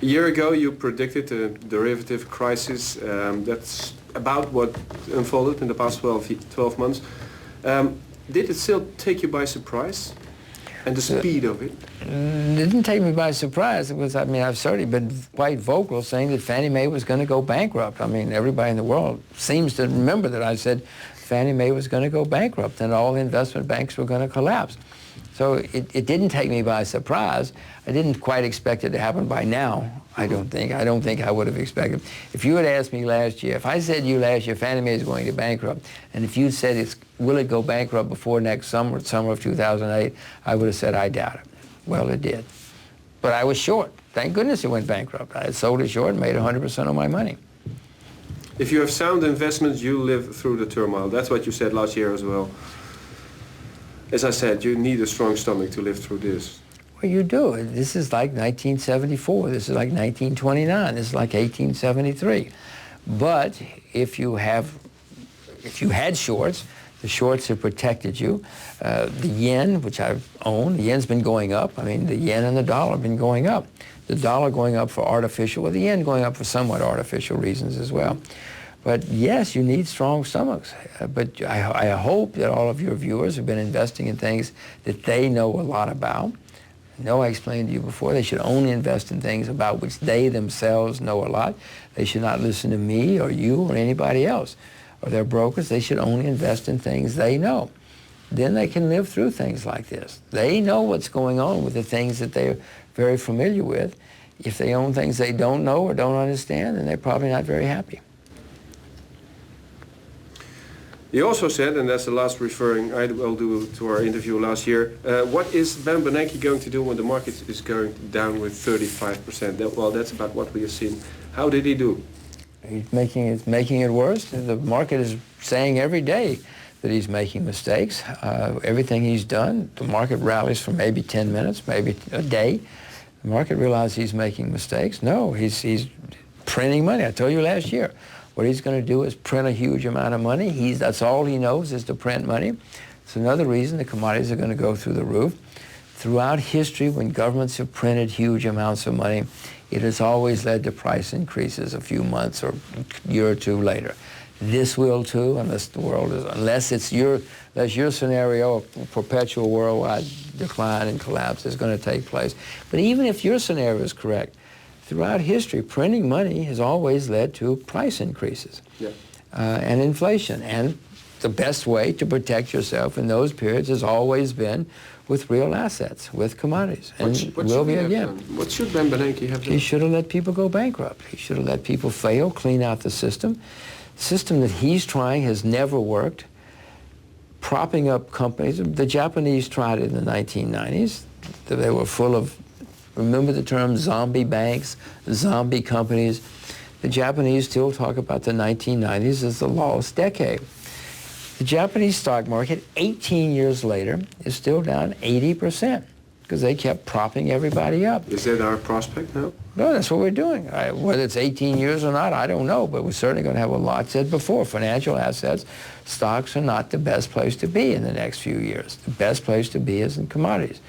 A year ago you predicted a derivative crisis. That's about what unfolded in the past 12 months. Did it still take you by surprise? And the speed of it? It didn't take me by surprise. It was, I mean, I've certainly been quite vocal saying that Fannie Mae was going to go bankrupt. I mean, everybody in the world seems to remember that I said Fannie Mae was going to go bankrupt and all the investment banks were going to collapse. So it didn't take me by surprise. I didn't quite expect it to happen by now, I don't think. I don't think I would have expected. If you had asked me last year, if I said to you last year Fannie Mae is going to bankrupt, and if you said will it go bankrupt before next summer of 2008, I would have said I doubt it. Well, it did. But I was short. Thank goodness it went bankrupt. I had sold it short and made 100% of my money. If you have sound investments, you live through the turmoil. That's what you said last year as well. As I said, you need a strong stomach to live through this. Well, you do. This is like 1974. This is like 1929. This is like 1873. But if you had shorts, the shorts have protected you. The yen, which I own, the yen's been going up. I mean, the yen and the dollar have been going up. The dollar going up for artificial, well, the yen going up for somewhat artificial reasons as well. But yes, you need strong stomachs. But I hope that all of your viewers have been investing in things that they know a lot about. I know I explained to you before, they should only invest in things about which they themselves know a lot. They should not listen to me or you or anybody else or their brokers. They should only invest in things they know. Then they can live through things like this. They know what's going on with the things that they're very familiar with. If they own things they don't know or don't understand, then they're probably not very happy. He also said, and that's the last referring I will do to our interview last year, what is Ben Bernanke going to do when the market is going down with 35%? Well, that's about what we have seen. How did he do? He's making it worse. The market is saying every day that he's making mistakes. Everything he's done, the market rallies for maybe 10 minutes, maybe a day. The market realizes he's making mistakes. No, he's printing money. I told you last year. What he's going to do is print a huge amount of money. That's all he knows is to print money. It's another reason the commodities are going to go through the roof. Throughout history, when governments have printed huge amounts of money, it has always led to price increases a few months or a year or two later. This will too, unless your scenario of perpetual worldwide decline and collapse is going to take place. But even if your scenario is correct, throughout history, printing money has always led to price increases and inflation. And the best way to protect yourself in those periods has always been with real assets, with commodities. And will be again. What should Ben Bernanke have done? He should have let people go bankrupt. He should have let people fail, clean out the system. The system that he's trying has never worked. Propping up companies. The Japanese tried it in the 1990s. They were full of, remember the term zombie banks, zombie companies. The Japanese still talk about the 1990s as the lost decade. The Japanese stock market, 18 years later, is still down 80% because they kept propping everybody up. Is that our prospect now? No, that's what we're doing. Whether it's 18 years or not, I don't know, but we're certainly going to have a lot. Said before, financial assets, stocks are not the best place to be in the next few years. The best place to be is in commodities.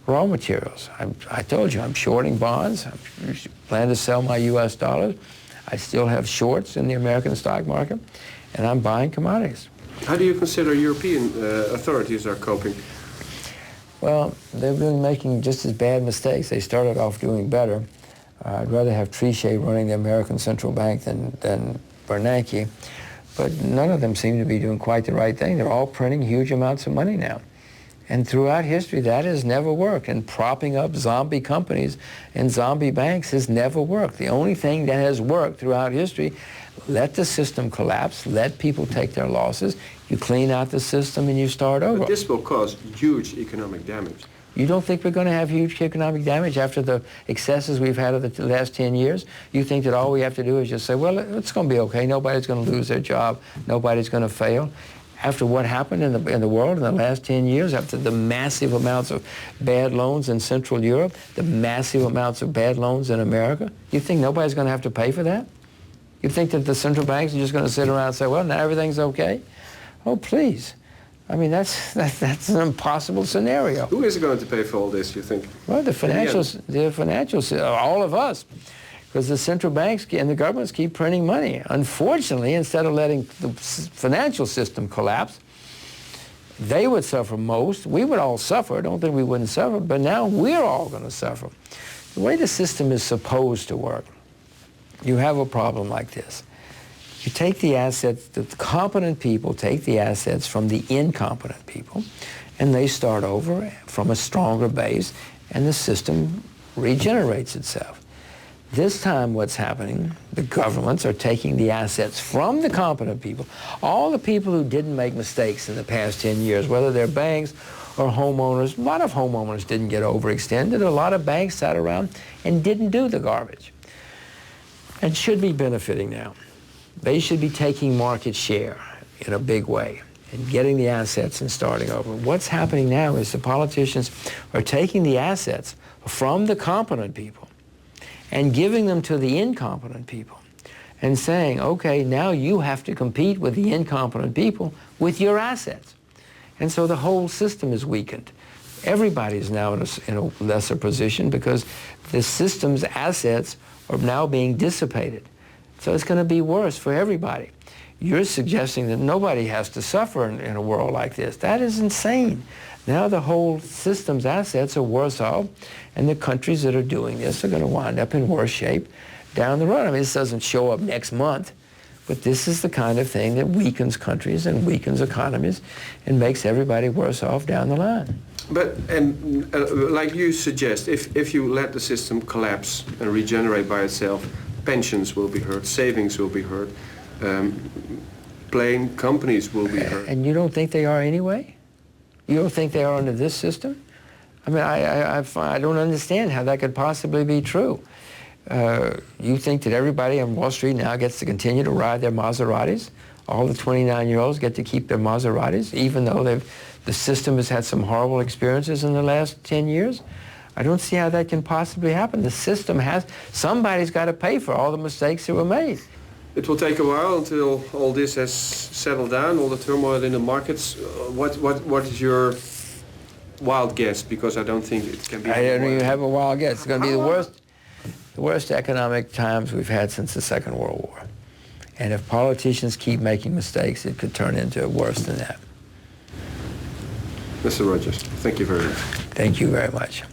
Raw materials. I told you I'm shorting bonds. I plan to sell my U.S. dollars. I still have shorts in the American stock market, and I'm buying commodities. How do you consider European authorities are coping? Well, they're really making just as bad mistakes. They started off doing better. I'd rather have Trichet running the American Central Bank than Bernanke, but none of them seem to be doing quite the right thing. They're all printing huge amounts of money now. And throughout history, that has never worked. And propping up zombie companies and zombie banks has never worked. The only thing that has worked throughout history, let the system collapse, let people take their losses, you clean out the system and you start over. But this will cause huge economic damage. You don't think we're going to have huge economic damage after the excesses we've had over the last 10 years? You think that all we have to do is just say, well, it's going to be okay. Nobody's going to lose their job. Nobody's going to fail. After what happened in the world in the last 10 years, after the massive amounts of bad loans in Central Europe, the massive amounts of bad loans in America, you think nobody's going to have to pay for that? You think that the central banks are just going to sit around and say, well, now everything's okay? Oh, please. I mean, that's an impossible scenario. Who is going to pay for all this, you think? Well, the financials, all of us. because the central banks and the governments keep printing money. Unfortunately, instead of letting the financial system collapse, they would suffer most. We would all suffer. I don't think we wouldn't suffer, but now we're all going to suffer. The way the system is supposed to work, you have a problem like this. You take the assets, the competent people take the assets from the incompetent people, and they start over from a stronger base, and the system regenerates itself. This time what's happening, the governments are taking the assets from the competent people, all the people who didn't make mistakes in the past 10 years, whether they're banks or homeowners. A lot of homeowners didn't get overextended. A lot of banks sat around and didn't do the garbage and should be benefiting now. They should be taking market share in a big way and getting the assets and starting over. What's happening now is the politicians are taking the assets from the competent people and giving them to the incompetent people and saying, okay, now you have to compete with the incompetent people with your assets. And so the whole system is weakened. Everybody's now in a lesser position because the system's assets are now being dissipated. So it's going to be worse for everybody. You're suggesting that nobody has to suffer in a world like this. That is insane. Now the whole system's assets are worse off, and the countries that are doing this are going to wind up in worse shape down the road. I mean, this doesn't show up next month, but this is the kind of thing that weakens countries and weakens economies and makes everybody worse off down the line. But, like you suggest, if you let the system collapse and regenerate by itself, pensions will be hurt, savings will be hurt, plain companies will be hurt. And you don't think they are anyway? You don't think they are under this system? I mean, I don't understand how that could possibly be true. You think that everybody on Wall Street now gets to continue to ride their Maseratis? All the 29-year-olds get to keep their Maseratis, even though the system has had some horrible experiences in the last 10 years? I don't see how that can possibly happen. The system somebody's got to pay for all the mistakes that were made. It will take a while until all this has settled down, all the turmoil in the markets. What is your wild guess? Because I don't think it can be. I don't even have a wild guess. It's going to be the worst economic times we've had since the Second World War. And if politicians keep making mistakes, it could turn into worse than that. Mr. Rogers, thank you very much. Thank you very much.